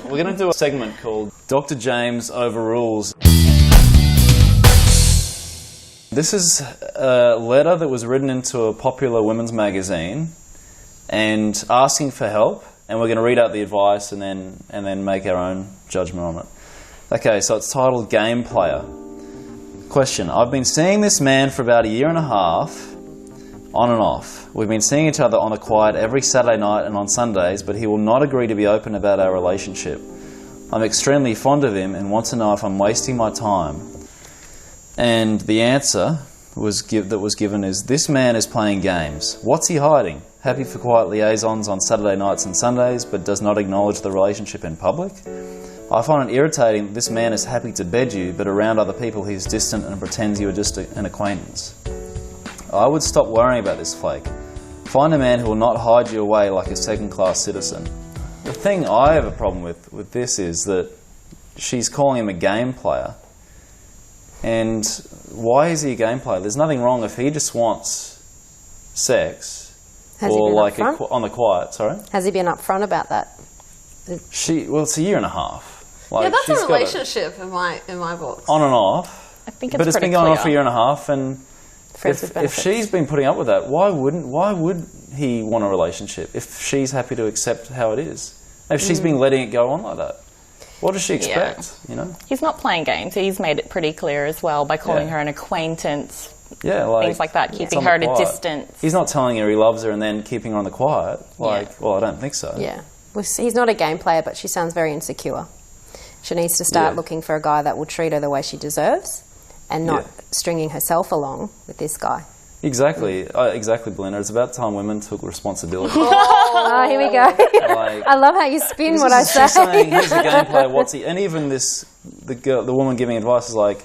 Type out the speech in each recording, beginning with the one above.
We're going to do a segment called Dr. James Overrules. This is a letter that was written into a popular women's magazine and asking for help, and we're going to read out the advice and then make our own judgment on it. Okay, so it's titled Game Player. Question: I've been seeing this man for about a year and a half, on and off. We've been seeing each other on the quiet every Saturday night and on Sundays, but he will not agree to be open about our relationship. I'm extremely fond of him and want to know if I'm wasting my time. And the answer that was given is, this man is playing games. What's he hiding? Happy for quiet liaisons on Saturday nights and Sundays, but does not acknowledge the relationship in public? I find it irritating that this man is happy to bed you, but around other people he's distant and pretends you are just an acquaintance. I would stop worrying about this flake. Find a man who will not hide you away like a second-class citizen. The thing I have a problem with this is that she's calling him a game player. And why is he a game player? There's nothing wrong if he just wants sex. Has he been like upfront? on the quiet, sorry? Has he been upfront about that? Well, it's a year and a half. Like, yeah, that's a relationship in my book. On and off. I think it's but it's been going on for a year and a half, and if she's been putting up with that, why would he want a relationship if she's happy to accept how it is? If she's been letting it go on like that, what does she expect? You know, he's not playing games. He's made it pretty clear as well by calling her an acquaintance. Yeah, things like that, keeping her at a distance. He's not telling her he loves her and then keeping her on the quiet. Well, I don't think so. Yeah, well, he's not a game player, but she sounds very insecure. She needs to start looking for a guy that will treat her the way she deserves and not stringing herself along with this guy. Exactly. Exactly, Belinda. It's about time women took responsibility. Oh, here we go. I love how you spin what I say. She's saying, he's a game player, what's he... And even the woman giving advice is like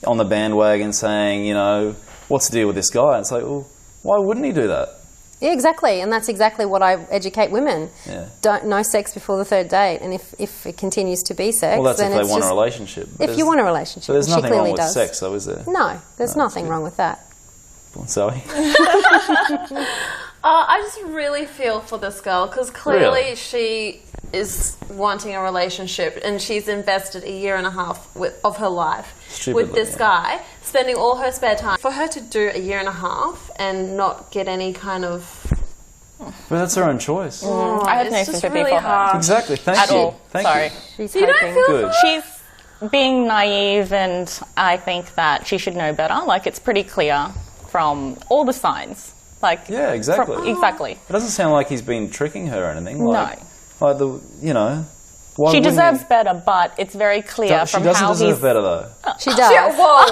on the bandwagon saying, you know, what's the deal with this guy? And it's like, well, why wouldn't he do that? Yeah, exactly, and that's exactly what I educate women. Yeah. No sex before the third date, and if it continues to be sex, well, that's then if they it's want just, a relationship. If you want a relationship, but there's nothing wrong with does. sex, though, is there? No, there's nothing wrong with that. Zoe? I just really feel for this girl because clearly she is wanting a relationship and she's invested a year and a half of her life with this guy, spending all her spare time. For her to do a year and a half and not get any kind of... But that's her own choice. I had no sympathy for her. Exactly, thank you. Thank you. She's hoping. She's being naive, and I think that she should know better. Like, it's pretty clear from all the signs. Like, yeah, exactly. Exactly. It doesn't sound like he's been tricking her or anything. Like, no. Like, you know... She deserves better, but it's very clear from how he's... She doesn't deserve better, though. She does.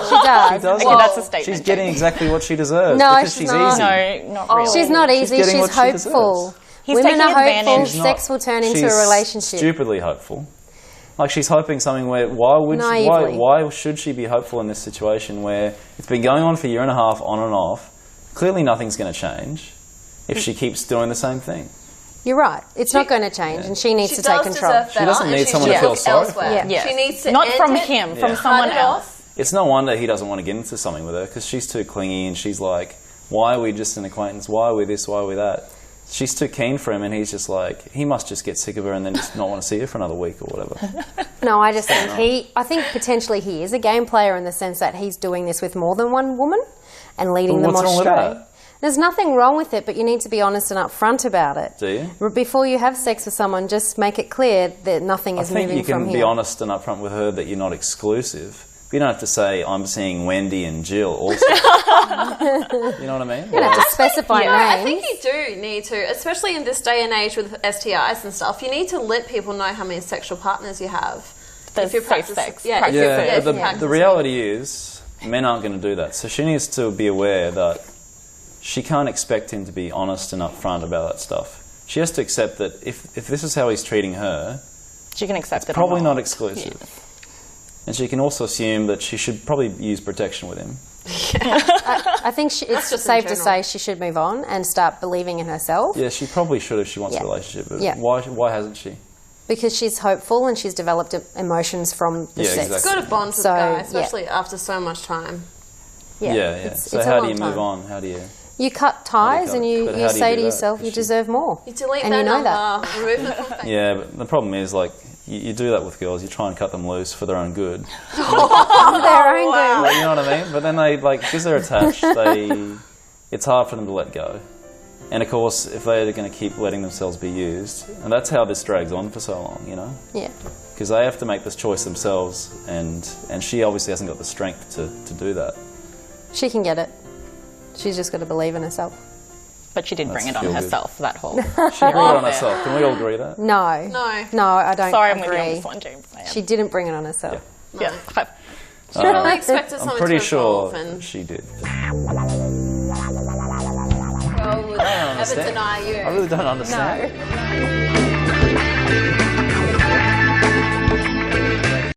She does. Okay, that's a statement. She's getting exactly what she deserves. No, because she's not. easy. No, not really. She's not easy. She's hopeful. Women are hopeful. Sex will turn into a relationship. Stupidly hopeful. Like, she's hoping something where... Why should she be hopeful in this situation where it's been going on for a year and a half, on and off? Clearly nothing's going to change if she keeps doing the same thing. You're right. It's not going to change, and she needs to take control. She doesn't need someone to feel sorry for. Yeah. She needs to not from him, from someone else. It's no wonder he doesn't want to get into something with her because she's too clingy and she's like, why are we just an acquaintance? Why are we this? Why are we that? She's too keen for him, and he's just like, he must just get sick of her and then just not want to see her for another week or whatever. No, I just think I think potentially he is a game player in the sense that he's doing this with more than one woman and leading them astray. There's nothing wrong with it, but you need to be honest and upfront about it. Do you? Before you have sex with someone, just make it clear that nothing is moving from here. I think you can be honest and upfront with her that you're not exclusive. You don't have to say, I'm seeing Wendy and Jill also. You know what I mean? You don't have to specify names. I think you do need to, especially in this day and age with STIs and stuff, you need to let people know how many sexual partners you have. If you're sex. The reality is, men aren't going to do that. So she needs to be aware that she can't expect him to be honest and upfront about that stuff. She has to accept that if this is how he's treating her, she can accept it. Probably not exclusive. Yeah. And she can also assume that she should probably use protection with him. I think it's just safe to say she should move on and start believing in herself. Yeah, she probably should if she wants a relationship. But why hasn't she? Because she's hopeful and she's developed emotions from the sex. Exactly. It's got a bond with the guy, especially after so much time. So how do you move on? How do you... You cut ties and you say to yourself, you deserve more. You delete and you know that. Yeah, but the problem is, like, you do that with girls. You try and cut them loose for their own good. Their own good. Like, you know what I mean? But then they, like, because they're attached, it's hard for them to let go. And of course, if they're going to keep letting themselves be used, and that's how this drags on for so long, you know? Yeah. Because they have to make this choice themselves, and she obviously hasn't got the strength to do that. She can get it. She's just got to believe in herself. But she did bring it on herself, that whole... She brought it on herself. Can we all agree that? No. No, I don't Sorry, I'm agree. with you on this one, James. She didn't bring it on herself. Yeah. She probably expected I'm someone pretty to sure evolve and she did. girl would ever deny you. I really don't understand. No.